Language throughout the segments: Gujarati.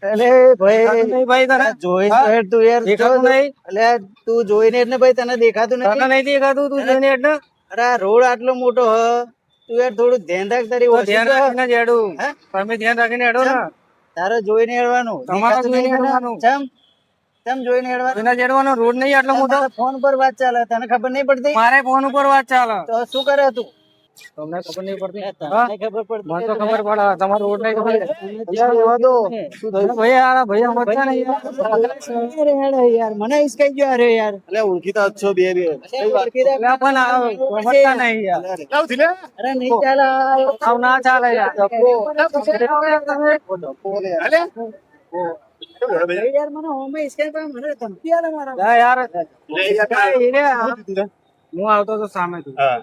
અલે ભાઈ નહીં ભાઈ તને જોઈને તો હેડ તું યાર દેખાતું નહીં એટલે તું જોઈને એટલે ભાઈ તને દેખાતું તને નથી નહીં દેખાતું તું જોઈને એટલે અરે આ રોડ આટલો મોટો હ તું યાર થોડું ધ્યાન રાખ તારી તો ઓછી ધ્યાન તો. રાખીને જ હેડું હે? તમે ધ્યાન રાખીને હેડો ને તારે જોઈને હેડવાનું તમારે દેખાતું જોઈને નહીં તને? હેડવાનું. ચમ જોઈને હેડવાનું જોઈને જ હેડવાનો રોડ નહીં આટલો મોટો તારા ફોન પર વાત ચાલે તને ખબર નહીં પડતી મારે ફોન ઉપર વાત ચાલે તો શું કરે તું તમને ખબર નહીં પડતી હા? તને ખબર પડતી મને તો ખબર પડે તમારો રોડ નહીં ખબર યાર એવા તો શું થયું ભાઈ યાર ભાઈ સમજતા નહીં યાર મને હિસકાઈ ગયો અરે યાર એટલે ઓળખીતા જ છો બે બે ઓળખી રાખ. એટલે પણ આ સમજતા નહીં યાર લાવ થી લે અરે નહીં ચાલે આવ ના ચાલે યાર અલે યાર મને હોમે હિસકાઈ પણ મને ધમકી આલે મારા જા યાર લે હું આવતો તો સામે તું હા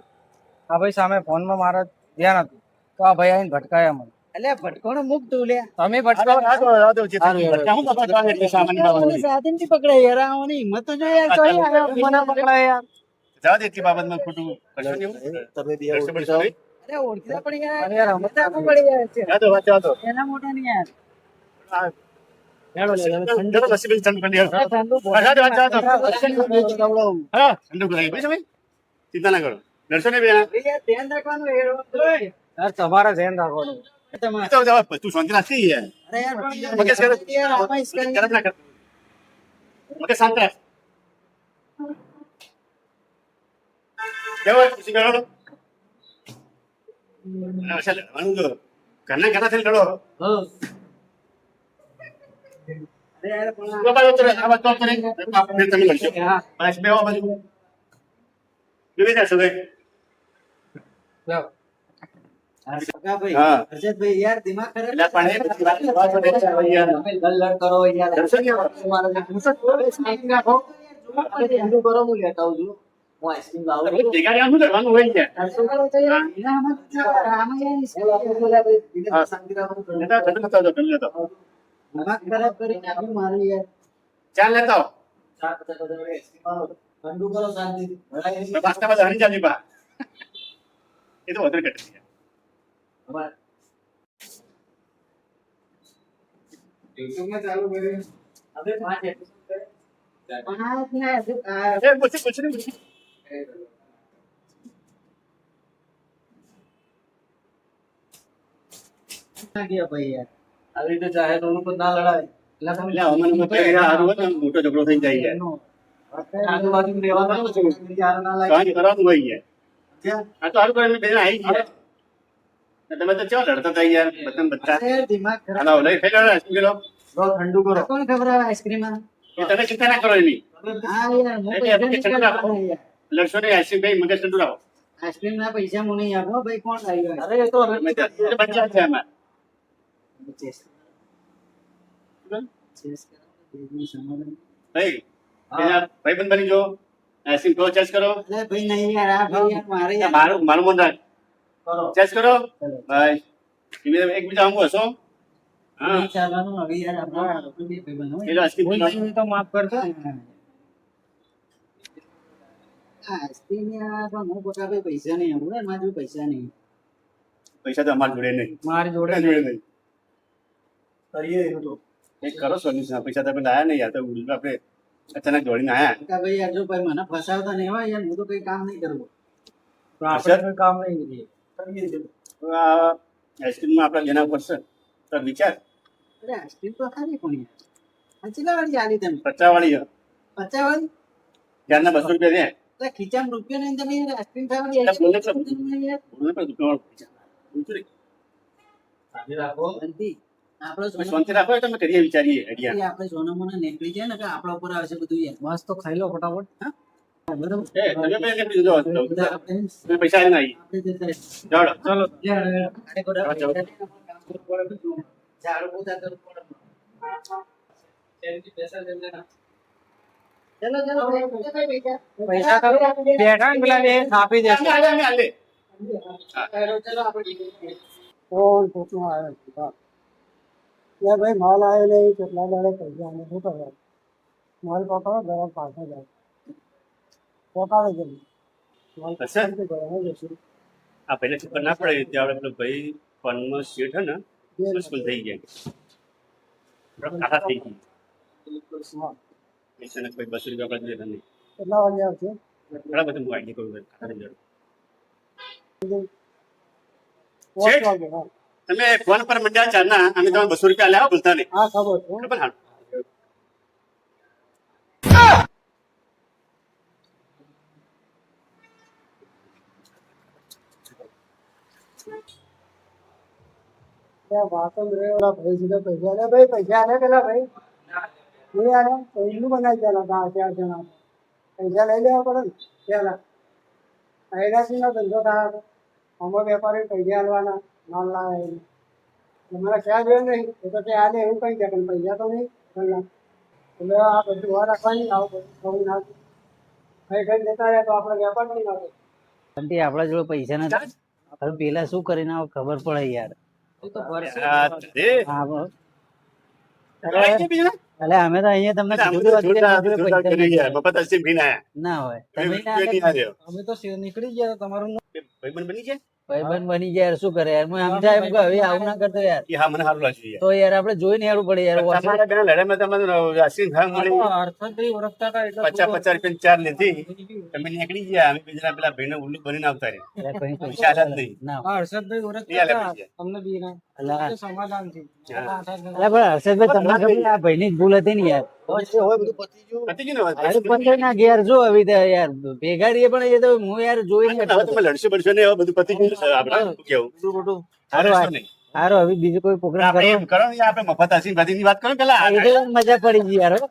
આ ભાઈ સામે ફોનમાં મારા ધ્યાન હતું તો આ ભાઈ આવીને ભટકાયા મને એટલે ભટકોણો મૂક તું લે તમે ભટકાવો સાધનથી પકડાય યાર આવાની હિંમત તો જો યાર કોઈ આવ્યો. મને પકડાય યાર જવા દે એટલી બાબતમાં ખોટું કરશો નહીં એવું? તમે બે કરશો પડશો નહીં? અરે ઓળખીતા પડી યાર અરે યાર, ઓળખીતા પણ પડી યાર છે. જા દો, વાત જવા દો. એના મોટા નહીં યાર હેડો લે, હેડો. ચલો, નસીબે ઠંડુ કરી દેજો. ઠંડુ હા, જા દો, વાત જવા દો. બોલાવું. હા, ઠંડુ કરાવી. ભાઈ સમય? ચિંતા ના કરો. ડરશો નહીં બેન. યાર ધ્યાન રાખવાનું હેડો. યાર તમારે ધ્યાન રાખવાનું તમારે. તું શાંતિ રાખી યાર. અરે યાર પણ મગજ કરે. યાર આમાં હિસકાઈ ગરમ ના કર. મગજ શાંત રાખ. કેવો ખુશી કરો છો? અચ્છા, લડવાનું તો ઘરના ઘરના થઈને લડો. અરે યાર પણ તો બાજુ ઉતરો, આ બાજુ ઉતરો. આપણે તમે લડશો. બસ બે આવો બાજુ. બેસી જાશો ભાઈ. જાઓ. સગા ભાઈ હા. હર્ષદભાઈ યાર દિમાગ ખરાબ એટલે પણ એ બધી વાત વાત કરે યાર. તમે ગલ્લડ કરો યાર ડરશો નહીં હવે? ઠંડુ કરો હું લેતા આવું છું હું આઈસ્ક્રીમ લાવું છું. ભેગા રહ્યા શું કરવાનું હોય છે? ઠંડુ કરો તો યાર એના આમાં યાર હા. શાંતિ રાખવું પડે. લેતા આવો, ઠંડુ લેતા આવો, ઠંડુ લેતા આવો. દિમાગ ખરાબ કરીને આપ્યું મારું યાર ચાલ લેતા આવો. ઠંડુ કરો શાંતિથી પાસ્તા બાજુ હરી જાની બા. એ તો વધારે ઘટે છે. હવે 5 એપિસોડ કરે. પાંચ ને હજુ એ પૂછી પૂછી નહીં પૂછી. આ ગયા ભાઈ યાર આવી રીતે ચાહે તો ઉપર ના લડાય એટલે તમે એટલે અમને મત કરી રહ્યા હારું હોય ને મોટો ઝઘડો થઈ જાય યાર. આજુબાજુ રહેવાનું છે યાર ના લાગે કાંઈ કરવાનું હોય યાર. ક્યાં? આ તો હારું કરે એમની બેન આવી ગયા. તમે તો ચેવા લડતા હતા યાર બધા ને બધા. અરે દિમાગ ખરાબ હાલો લઈ ફેર આઈસ્ક્રીમ કિલો. બહુ ઠંડુ કરો કોણ ખબર આવે આઈસ્ક્રીમ માં એ તમે ચિંતા ના કરો એની. હા યાર હું એટલે પૈસા આપણે નહીં ઠંડુ રાખો. આપવાનો યાર. લડશો નહીં આઈસ્ક્રીમ ભાઈ મગજ ઠંડુ રાખો. આઈસ્ક્રીમ ના પૈસા હું નહીં આપો ભાઈ કોણ લાવ્યો અરે એ તો તમે ત્યાં બચ્ચા છે એમાં. ચેસ ચેસ કરો બેબી સમાધાન ભાઈ પેલા ભાઈબંધ બની જો આઈસ્ક્રીમ તો ચેસ કરો. અરે ભાઈ નહીં યાર આ ભાઈ યાર મારે યાર મારું મારું મન રાખ. કરો ચેસ કરો ચલો ભાઈ. એકબીજા આમ હશો. હા નહીં ચાલવાનું હવે યાર આપણે બે ભાઈ બનો પેલો આઈસ્ક્રીમ ભૂલ પીલો. થઈ હોય તો માફ કરજો આઈસ્ક્રીમ યાર પણ હું પોતા ભાઈ પૈસા નહીં આપું ને મારા જોડે પૈસા નહીં પૈસા તો અમારા જોડે નહીં. મારી જોડે જોડે જોડે નહીં. કરીએ એવું તો એક કરો સોલ્યુશન. પૈસા તો આપણે લાયા નહીં યાર. તો ઉલટું આપણે અચાનક દોડીને આયા. કાકા ભાઈ યાર જો ભાઈ મને ફસાવતા નહીં હોય યાર હું તો કઈ કામ નહીં કરવું તો આપણે કોઈ કામ નહીં કરીએ તો આ આઈસ્ક્રીમમાં આપણે લેના પડશે તો વિચાર. અરે આઈસ્ક્રીમ તો ખાલી પણ યાર હચીલા વાળી આલી તમે 50 વાળી છે. 50 વાળી ત્યારના 200 રૂપિયા દે. તો ખીચામાં રૂપિયો નહીં તમે યાર આઈસ્ક્રીમ ખાવાની એટલે બોલે તો. યાર બોલે પણ દુકાનવાળો પૈસા. બોલતું નહીં. રાખો શાંતિ આપણો તમે શાંતિ રાખો એટલે અમે કરીએ વિચારીએ આઈડિયા. આપણે સોના મોના નીકળી જાય ને કે આપણા ઉપર આવશે બધું યાર મસ્ત તો ખાઈ લો ફટાફટ બરાબર એ તમે પણ નીકળી જાઓ. આપણે તમે પૈસા આવીને આવી જાઓ. ચલો ઝાડુ પોતા કરવું પડે ચલો ચલો પૈસા તો બેઠા ને પેલા બે આપી દેશે આલે, આલે, આલે. ચલો આપણે કોણ કોટનું આવે યાર ભાઈ માલ આવ્યો નહીં કેટલા દાડે પૈસા શું કરવા માલ પકડો ઘર પાછા જાય પકાડે જલ્દી માલ હશે? ઘરમાં જશું આ પહેલા ખબર ના પડે ત્યાં આપણે પેલો ભાઈ ફોનમાં શેઠ હે ને મુશ્કેલ થઈ ગયા. કાઢા થઈ ગઈ. હા પૈસા ને કોઈ 200 રૂપિયા આપણે જોઈએ નહીં. કેટલા વાગે આવશે ઘણા બધા હું આઈડી કરું કાઢા થઈ જાય. પાંચ વાગે હા તમે ફોન પર મંડ્યા ચારના અમે તમે 200 રૂપિયા લેવા ભૂલતા નહીં. હા ખબર છે બરાબર હાલ. ત્યાં વાસણ રે ઓલા ભાઈ સીધા પૈસા લે ભાઈ પૈસા આલે પેલા ભાઈ નહીં આલે તો એટલું બનાવી દેલા 4 જણા પૈસા લઈ લેવા પડે ને પેલા એનાથી નો ધંધો થાય તો અમે વેપારી પૈસા આલવાના માલ લાવે એને તમારે ખ્યાલ રહ્યો નહીં એ તો કે આલે એવું કઈ કે પણ પૈસા તો નહીં પેલા એટલે આ બધું વાર રાખવાની આવું બધું થવું ના કઈ કઈ જતા રહે તો આપણે વેપાર નહીં લાગે બંટી આપણા જોડે પૈસા નથી હવે પેલા શું કરીને આવું ખબર પડે યાર આ તે હા બસ. આઈ ગયા બીજા? એટલે અમે તો અહીંયા તમને અમે કીધું તો હતું કે જોરદાર અમારા જોડે જોરદાર પૈસા કરી ગયા. નથી. મફત હસીમ ભીન આયા. ના હોય તમે તમે ના વિડીયો નહીં આવ્યો. અમે તો નીકળી ગયા તમારું ભાઈબંધ બની ગયા? ભાઈબંધ બની જાય યાર શું કરે યાર હું સમજાય એમ કે હવે આવું ના કરતો યાર એ હા મને સારું લાગ્યું યાર. તો યાર આપણે જોઈને હેડવું પડે યાર તમારા બેન લડાઈમાં તમારે હસીન ખાવા મળી. હર્ષદભાઈ ઓળખતા હતા એટલે 50 રૂપિયાની ચાર લીધી. તમે નીકળી ગયા. અમે બીજા પેલા ભાઈને ઉલ્લુ બનીને આવતા રહ્યા. એટલે કઈ પૈસા આલ્યા જ નહીં. ના હર્ષદભાઈ એ ઓળખતા આલે હતા પૈસા. તમને બી ના અલા સમાધાન થી હા. અલા પણ હર્ષદભાઈ તમને ખબર આ ભાઈની જ ભૂલ હતી ને યાર પતી ગયું ને વાત? અરે પણ ના ઘેર જો હવે તો યાર ભેગા રહીએ પણ એ તો હું યાર જોઈને હવે તમે લડશો બડશો ને હવે બધું પતી ગયું છે. આપણે શું કેવું? સારું હારશો નહીં. સારું હવે બીજું કોઈ પ્રોગ્રામ આપણે કરો એમ કરો ને આપણે મફત હસીન ભાતીની વાત કરો પેલા. એટલે મજા પડી ગઈ યાર હો.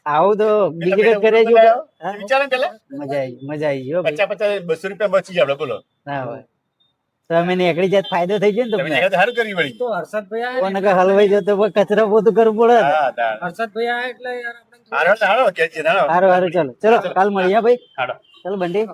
આવું તો બીજી વખત કરે જો હા? વિચારો ને પેલા. મજા આવી ગયો ભાઈ 50 200 રૂપિયા બચી ગયા આપણે બોલો. ના હોય તો અમે નીકળી જાત ફાયદો થઈ જાય ને તમે તમને નિરાંતે સારું કરી વળી. તો હર્ષદભાઈ કોને કે હલવાઈ જતો પણ કચરો પોતું કરવું પડે ને. હા તાર. હર્ષદભાઈ આયા એટલે યાર આપણે હારો હારો કે છે હારો. સારું સારું ચલો ચલો કાલ મળીએ હો ભાઈ હારો. ચલો બંટી